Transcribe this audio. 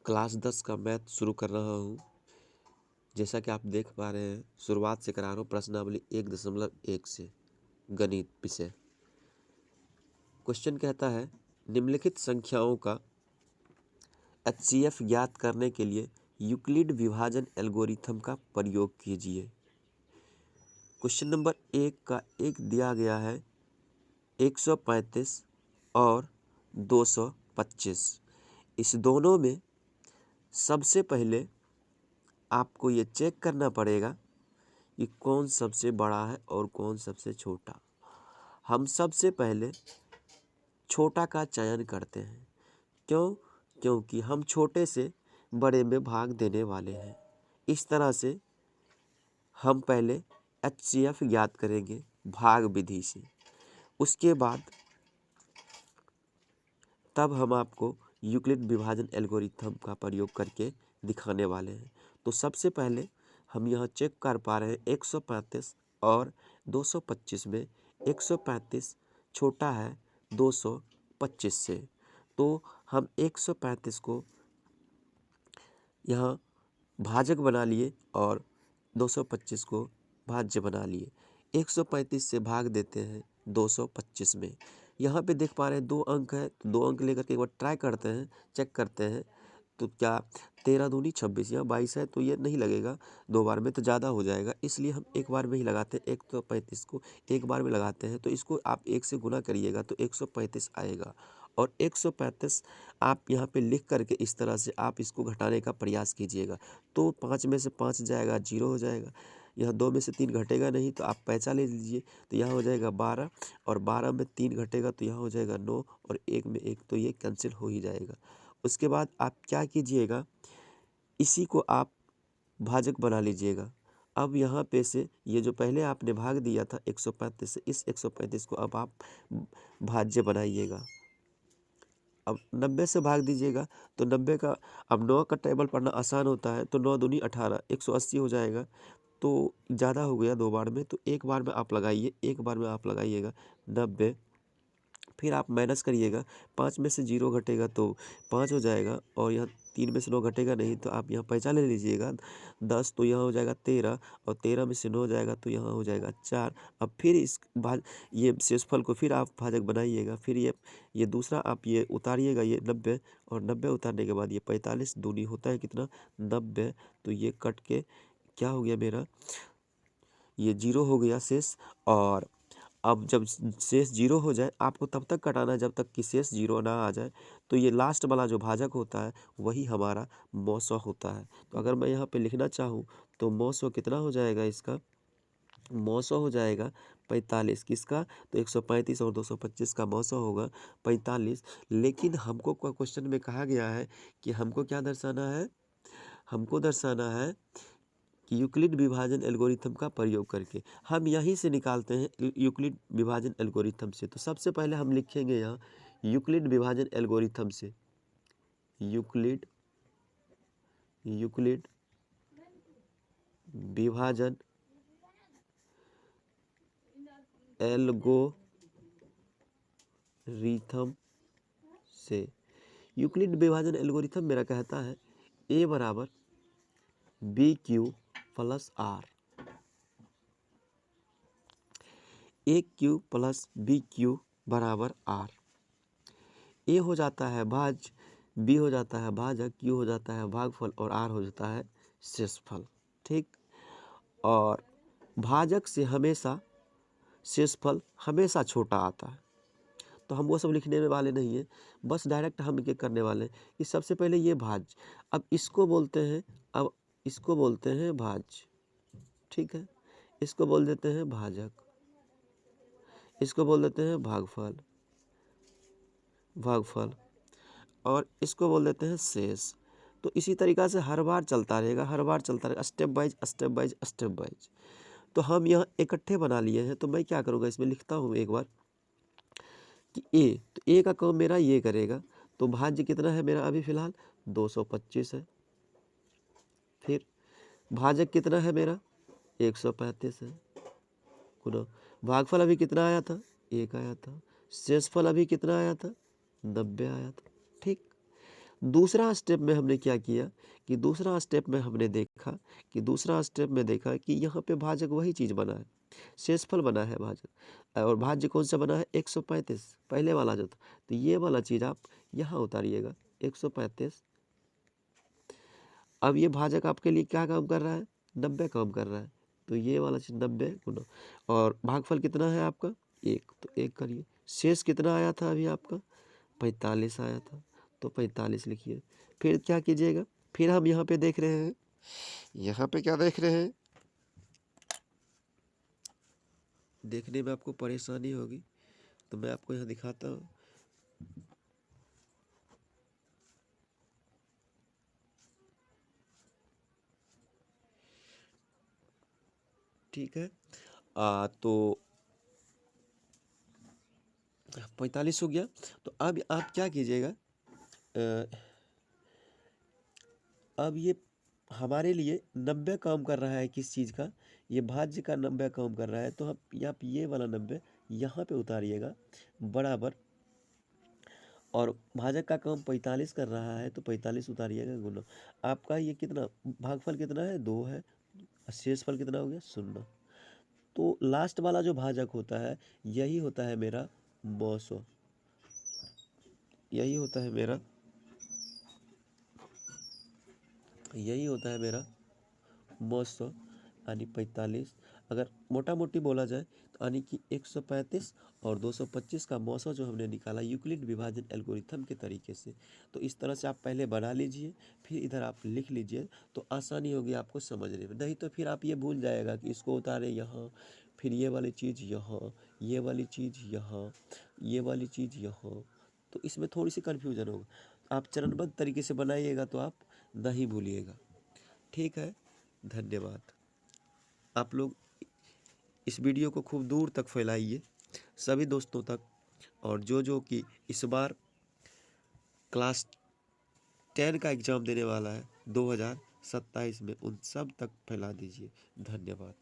Class 10 का math शुरू कर रहा हूँ। जैसा कि आप देख पा रहे हैं, शुरुआत से करा रहा हूँ प्रश्नावली 1.1 से गणित विषय। क्वेश्चन कहता है निम्नलिखित संख्याओं का HCF ज्ञात करने के लिए यूक्लिड विभाजन एल्गोरिथम का प्रयोग कीजिए। क्वेश्चन नंबर 1 का एक दिया गया है 135 और 225। इस दोनों में सबसे पहले आपको ये चेक करना पड़ेगा कि कौन सबसे बड़ा है और कौन सबसे छोटा। हम सबसे पहले छोटा का चयन करते हैं। क्यों? क्योंकि हम छोटे से बड़े में भाग देने वाले हैं। इस तरह से हम पहले HCF ज्ञात करेंगे भाग विधि से। उसके बाद तब हम आपको यूक्लिड विभाजन एल्गोरिथम का प्रयोग करके दिखाने वाले हैं। तो सबसे पहले हम यहाँ चेक कर पा रहे हैं 135 और 225 में 135 छोटा है 225 से। तो हम 135 को यहाँ भाजक बना लिए और 225 को भाज्य बना लिए। 135 से भाग देते हैं 225 में। यहाँ पे देख पा रहे हैं 2 अंक है, तो 2 अंक लेकर के एक बार ट्राई करते हैं, चेक करते हैं। तो क्या 13 दूनी 26, यहाँ 22 है तो ये नहीं लगेगा, 2 बार में तो ज़्यादा हो जाएगा, इसलिए हम एक बार में ही लगाते हैं। 135 को एक बार में लगाते हैं, तो इसको आप 1 से गुना करिएगा तो 135 आएगा। और 135 आप यहाँ पे लिख करके इस तरह से आप इसको घटाने का प्रयास कीजिएगा। तो 5 में से 5 जाएगा, 0 हो जाएगा। यहाँ 2 में से 3 घटेगा नहीं, तो आप पैंचा ले लीजिए, तो यहाँ हो जाएगा 12, और 12 में 3 घटेगा तो यहाँ हो जाएगा 9, और 1 में 1, तो ये कैंसिल हो ही जाएगा। उसके बाद आप क्या कीजिएगा, इसी को आप भाजक बना लीजिएगा। अब यहाँ पे से ये जो पहले आपने भाग दिया था 135 से, इस 135 को अब आप भाज्य बनाइएगा। अब 90 से भाग दीजिएगा तो 90 का, अब 9 का टेबल पढ़ना आसान होता है, तो 9 दूनी 18, 180 हो जाएगा। तो ज़्यादा हो गया 2 बार में, तो एक बार में आप लगाइए, एक बार में आप लगाइएगा 90। फिर आप माइनस करिएगा, 5 में से 0 घटेगा तो 5 हो जाएगा, और यहाँ 3 में से 9 घटेगा नहीं, तो आप यहाँ पैंचा ले लीजिएगा 10, तो यहाँ हो जाएगा 13, और 13 में से 9 जाएगा तो यहाँ हो जाएगा 4। अब फिर इस ये शेषफल को फिर आप भाजक बनाइएगा। फिर ये दूसरा आप ये उतारिएगा, ये 90, और 90 उतारने के बाद ये 45 दूनी होता है कितना, 90। तो ये कट के क्या हो गया मेरा, ये 0 हो गया शेष। और अब जब शेष 0 हो जाए, आपको तब तक कटाना है जब तक कि शेष 0 ना आ जाए। तो ये लास्ट वाला जो भाजक होता है वही हमारा 900 होता है। तो अगर मैं यहाँ पे लिखना चाहूँ तो 900 कितना हो जाएगा, इसका 900 हो जाएगा 45। किसका? तो 135 और 225 का 900 होगा 45। लेकिन हमको क्वेश्चन में कहा गया है कि हमको क्या दर्शाना है, हमको दर्शाना है कि यूक्लिड विभाजन एल्गोरिथम का प्रयोग करके। हम यहीं से निकालते हैं यूक्लिड विभाजन एल्गोरिथम से। तो सबसे पहले हम लिखेंगे यहाँ यूक्लिड विभाजन एल्गोरिथम से, यूक्लिड विभाजन एल्गोरिथम से। यूक्लिड विभाजन एल्गोरिथम मेरा कहता है A बराबर BQ plus R, AQ plus BQ बराबर R। A हो जाता है भाज्य, B हो जाता है भाजक, Q हो जाता है भागफल, और R हो जाता है शेषफल। ठीक, और भाजक से हमेशा शेषफल हमेशा छोटा आता है। तो हम वो सब लिखने वाले नहीं हैं, बस डायरेक्ट हम ये करने वाले हैं कि सबसे पहले ये भाज्य, अब इसको बोलते हैं, अब इसको बोलते हैं भाज्य, ठीक है, इसको बोल देते हैं भाजक, इसको बोल देते हैं भागफल, और इसको बोल देते हैं शेष। तो इसी तरीक़ा से हर बार चलता रहेगा, हर बार चलता रहेगा, स्टेप बाइज स्टेप बाइज स्टेप बाइज। तो हम यहाँ इकट्ठे बना लिए हैं। तो मैं क्या करूँगा, इसमें लिखता हूँ एक बार कि A, तो A का काम मेरा ये करेगा। तो भाज्य कितना है मेरा अभी फ़िलहाल 225 है। फिर भाजक कितना है मेरा 135 है। गुना भागफल अभी कितना आया था, 1 आया था। शेषफल अभी कितना आया था, 90 आया था। ठीक, दूसरा स्टेप में हमने क्या किया कि दूसरा स्टेप में हमने देखा कि यहाँ पे भाजक वही चीज़ बना है, शेषफल बना है भाजक, और भाज्य कौन सा बना है 135 पहले वाला जो था। तो ये वाला चीज़ आप यहाँ उतारिएगा 135। अब ये भाजक आपके लिए क्या काम कर रहा है 90 काम कर रहा है, तो ये वाला चीज़ 90 गुना, और भागफल कितना है आपका 1, तो 1 करिए। शेष कितना आया था अभी आपका 45 आया था, तो 45 लिखिए। फिर क्या कीजिएगा, फिर हम यहाँ पे देख रहे हैं, यहाँ पे क्या देख रहे हैं, देखने में आपको परेशानी होगी तो मैं आपको यहाँ दिखाता हूँ। ठीक है, तो 45 हो गया। तो अब आप क्या कीजिएगा, अब ये हमारे लिए 90 काम कर रहा है किस चीज़ का, ये भाज्य का 90 काम कर रहा है, तो आप ये वाला 90 यहाँ पे उतारिएगा बराबर, और भाजक का काम 45 कर रहा है तो 45 उतारिएगा गुना। आपका ये कितना भागफल कितना है 2 है, शेषफल कितना हो गया 0। तो लास्ट वाला जो भाजक होता है यही होता है मेरा मौसो, यही होता है मेरा मौसो, यानी 45। अगर मोटा मोटी बोला जाए तो यानी कि 135 और 225 का मौसो जो हमने निकाला यूक्लिड विभाजन एल्गोरिथम के तरीके से। तो इस तरह से आप पहले बना लीजिए, फिर इधर आप लिख लीजिए, तो आसानी होगी आपको समझने में। नहीं तो फिर आप ये भूल जाएगा कि इसको उतारे यहाँ, फिर ये वाली चीज़ यहाँ, ये वाली चीज़ यहाँ, ये वाली चीज़ यहाँ, तो इसमें थोड़ी सी कन्फ्यूजन होगा। आप चरणबद्ध तरीके से बनाइएगा तो आप नहीं भूलिएगा। ठीक है, धन्यवाद। आप लोग इस वीडियो को खूब दूर तक फैलाइए सभी दोस्तों तक, और जो कि इस बार क्लास 10 का एग्ज़ाम देने वाला है 2027 में, उन सब तक फैला दीजिए। धन्यवाद।